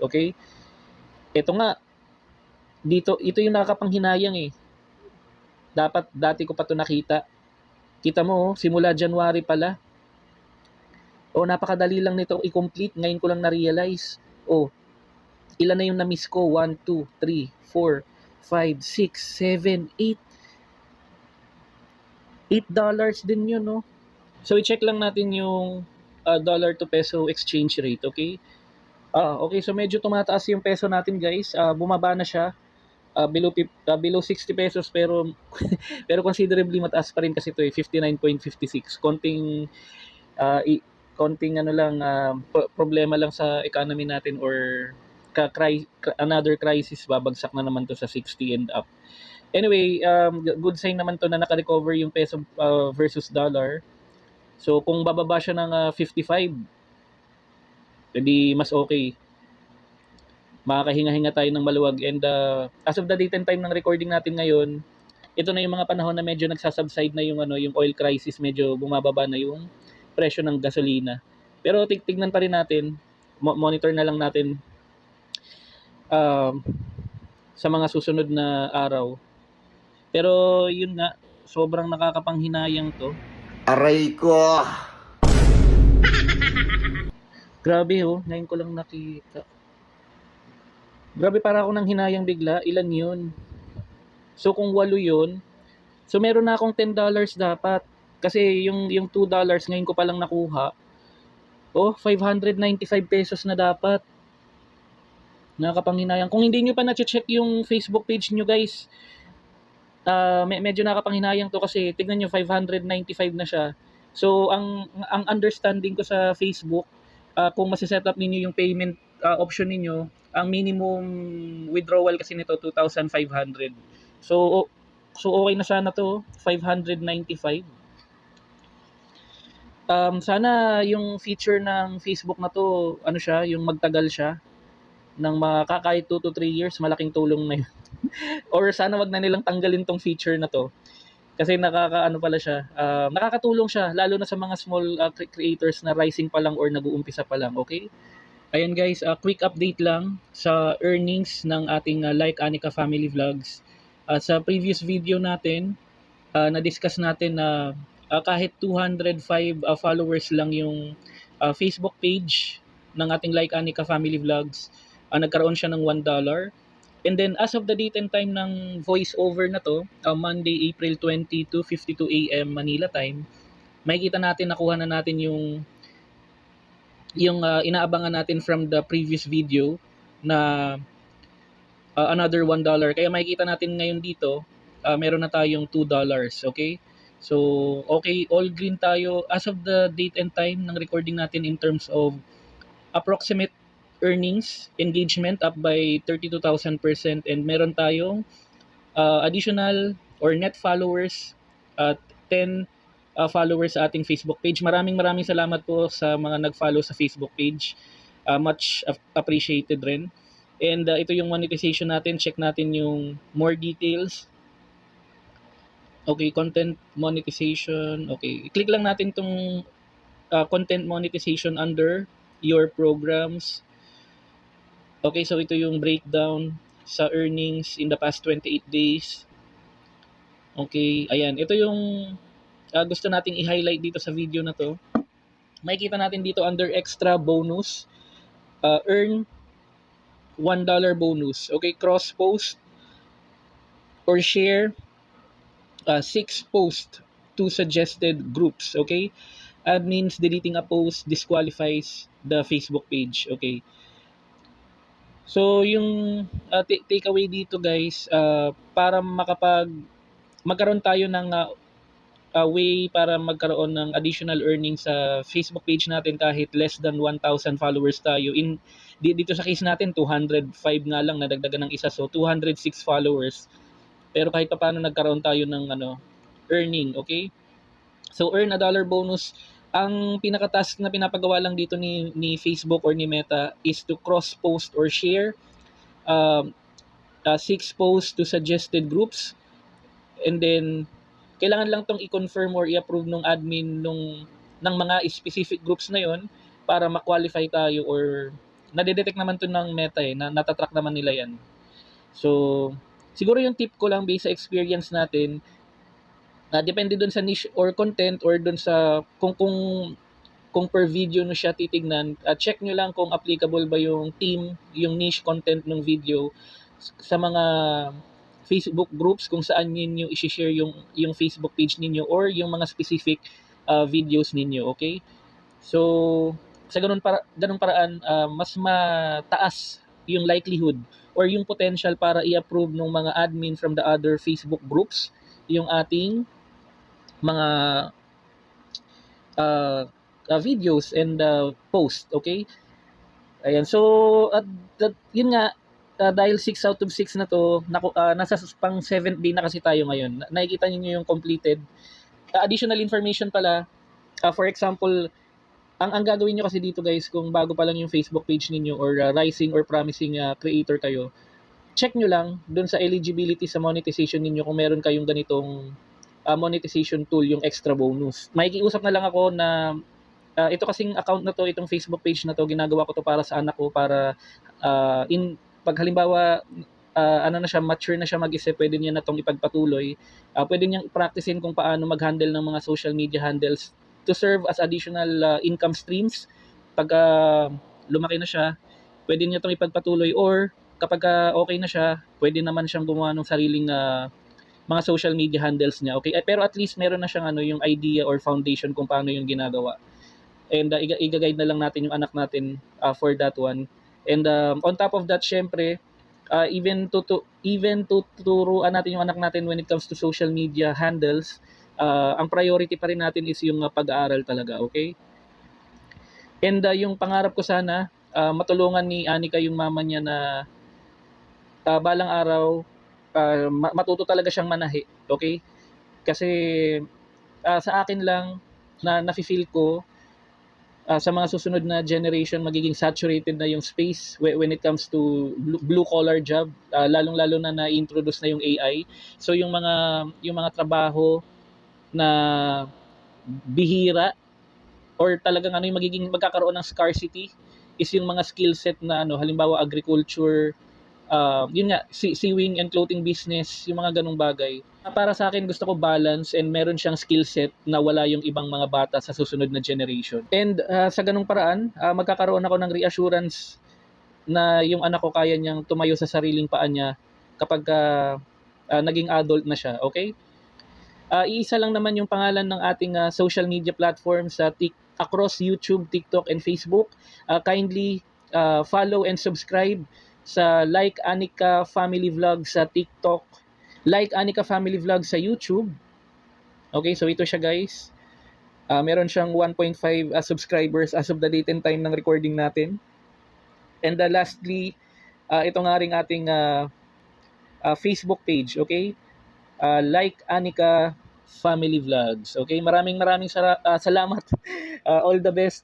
Okay? Ito nga, ito yung nakakapanghinayang eh. Dapat, dati ko pa to nakita. Kita mo, simula January pala. Napakadali lang nito i-complete. Ngayon ko lang na-realize. Ilan na yung na-miss ko? 1, 2, 3, 4, 5, 6, 7, 8. $8 din yun, no? So, i-check lang natin yung dollar to peso exchange rate, okay? Okay, so medyo tumataas yung peso natin, guys. Bumaba na siya. Below 60 pesos, pero pero considerably mataas pa rin kasi ito eh, 59.56. Konting ano lang, problema lang sa economy natin, or another crisis, babagsak na naman to sa 60 and up. Anyway, good sign naman to na naka-recover yung peso versus dollar. So kung bababa siya ng 55, edi mas okay. Makakahinga-hinga tayo ng maluwag. And as of the date and time ng recording natin ngayon, ito na yung mga panahon na medyo nagsasubside na yung yung oil crisis, medyo bumababa na yung presyo ng gasolina. Pero tignan pa rin natin, monitor na lang natin sa mga susunod na araw. Pero yun nga, sobrang nakakapanghinayang to. Aray ko! Grabe ngayon ko lang nakita. Grabe, para ako nang hinayang bigla. Ilan yun? So kung 8 yun, so meron na akong $10 dapat. Kasi yung $2 ngayon ko pa lang nakuha. 595 pesos na dapat. Nakakapanghinayang. Kung hindi nyo pa na-check yung Facebook page nyo, guys, medyo nakakapanghinayang to kasi tignan nyo, 595 na siya. So ang understanding ko sa Facebook, kung masiset up ninyo yung payment option ninyo, ang minimum withdrawal kasi nito 2,500. So okay na sana to, 595. Sana yung feature ng Facebook na to, yung magtagal siya ng kahit 2 to 3 years, malaking tulong na yun. Or sana wag na nilang tanggalin tong feature na to. Kasi nakakatulong siya lalo na sa mga small creators na rising pa lang or nag-uumpisa pa lang, okay? Ayan guys, quick update lang sa earnings ng ating Like Anika Family Vlogs. Sa previous video natin, na-discuss natin na kahit 205 followers lang yung Facebook page ng ating Like Anika Family Vlogs, nagkaroon siya ng $1. And then as of the date and time ng voice over na to, Monday, April 20 to 52 AM Manila time, makikita natin, nakuha na natin yung inaabangan natin from the previous video na another $1. Kaya makikita natin ngayon dito, meron na tayong $2, okay? So, okay, all green tayo as of the date and time ng recording natin in terms of approximate earnings, engagement up by 32,000%, and meron tayong additional or net followers at 10 followers sa ating Facebook page. Maraming salamat po sa mga nag-follow sa Facebook page. Much appreciated rin. And ito yung monetization natin. Check natin yung more details. Okay, content monetization. Okay, click lang natin tong content monetization under your programs. Okay, so ito yung breakdown sa earnings in the past 28 days. Okay, ayan. Ito yung gusto nating i-highlight dito sa video na to. Makikita natin dito under extra bonus, earn $1 bonus. Okay, cross post or share 6 posts to suggested groups. Okay, admins deleting a post disqualifies the Facebook page. Okay, so yung takeaway dito guys, para magkaroon tayo ng way para magkaroon ng additional earnings sa Facebook page natin kahit less than 1,000 followers tayo. Dito sa case natin, 205 nga lang, nadagdagan ng isa, so 206 followers. Pero kahit pa paano nagkaroon tayo ng earning, okay? So earn a $1 bonus. Ang pinaka-task na pinapagawa lang dito ni Facebook or ni Meta is to cross-post or share 6 posts to suggested groups. And then, kailangan lang tong i-confirm or i-approve ng admin ng mga specific groups na yon para ma-qualify tayo or nadedetect naman to ng Meta na natatrack naman nila yan. So, siguro yung tip ko lang based sa experience natin, depende dun sa niche or content or dun sa kung per video no siya titignan, check nyo lang kung applicable ba yung theme, yung niche content ng video sa mga Facebook groups kung saan ninyo i-share yung Facebook page ninyo or yung mga specific videos ninyo, okay? So, sa ganun paraan, mas mataas yung likelihood or yung potential para i-approve ng mga admin from the other Facebook groups yung ating mga uh, videos and post, okay? Ayan, so yun nga, dahil 6 out of 6 na to, nasa pang 7th day na kasi tayo ngayon. Nakikita niyo yung completed. Additional information pala, for example, ang gagawin nyo kasi dito guys, kung bago pa lang yung Facebook page ninyo or rising or promising creator kayo, check nyo lang dun sa eligibility sa monetization ninyo kung meron kayong ganitong monetization tool, yung extra bonus. Makikiusap na lang ako na ito kasing account na to, itong Facebook page na to, ginagawa ko to para sa anak ko, para pag halimbawa ano na siya, mature na siya mag-isip, pwede niya na tong ipagpatuloy. Pwede niyang practicein kung paano mag-handle ng mga social media handles to serve as additional income streams. Pag lumaki na siya, pwede niya itong ipagpatuloy, or kapag okay na siya, pwede naman siyang gumawa ng sariling mga social media handles niya. Okay? Pero at least meron na siyang yung idea or foundation kung paano yung ginagawa. And i-guide na lang natin yung anak natin for that one. And on top of that, syempre, even tuturuan natin yung anak natin when it comes to social media handles, ang priority pa rin natin is yung pag-aaral talaga, okay? And yung pangarap ko sana, matulungan ni Anika yung mama niya na balang araw, matuto talaga siyang manahi, okay? Kasi sa akin lang, na nafe-feel ko, sa mga susunod na generation, magiging saturated na yung space when it comes to blue-collar job, lalong-lalo na na-introduce na yung AI. So yung mga trabaho na bihira or talagang yung magkakaroon ng scarcity is yung mga skill set na halimbawa agriculture, yun nga, sewing and clothing business, yung mga ganung bagay. Para sa akin, gusto ko balance and meron siyang skill set na wala yung ibang mga bata sa susunod na generation. And sa ganung paraan, magkakaroon ako ng reassurance na yung anak ko kaya niyang tumayo sa sariling paa niya kapag naging adult na siya, okay? Iisa lang naman yung pangalan ng ating social media platforms sa across YouTube, TikTok, and Facebook. Kindly follow and subscribe sa Like Anika Family Vlog sa TikTok, Like Anika Family Vlog sa YouTube. Okay, so ito siya guys. Meron siyang 1.5 subscribers as of the date and time ng recording natin. And lastly, ito nga rin ating Facebook page, okay? Like Anika Family Vlogs. Okay, maraming salamat. All the best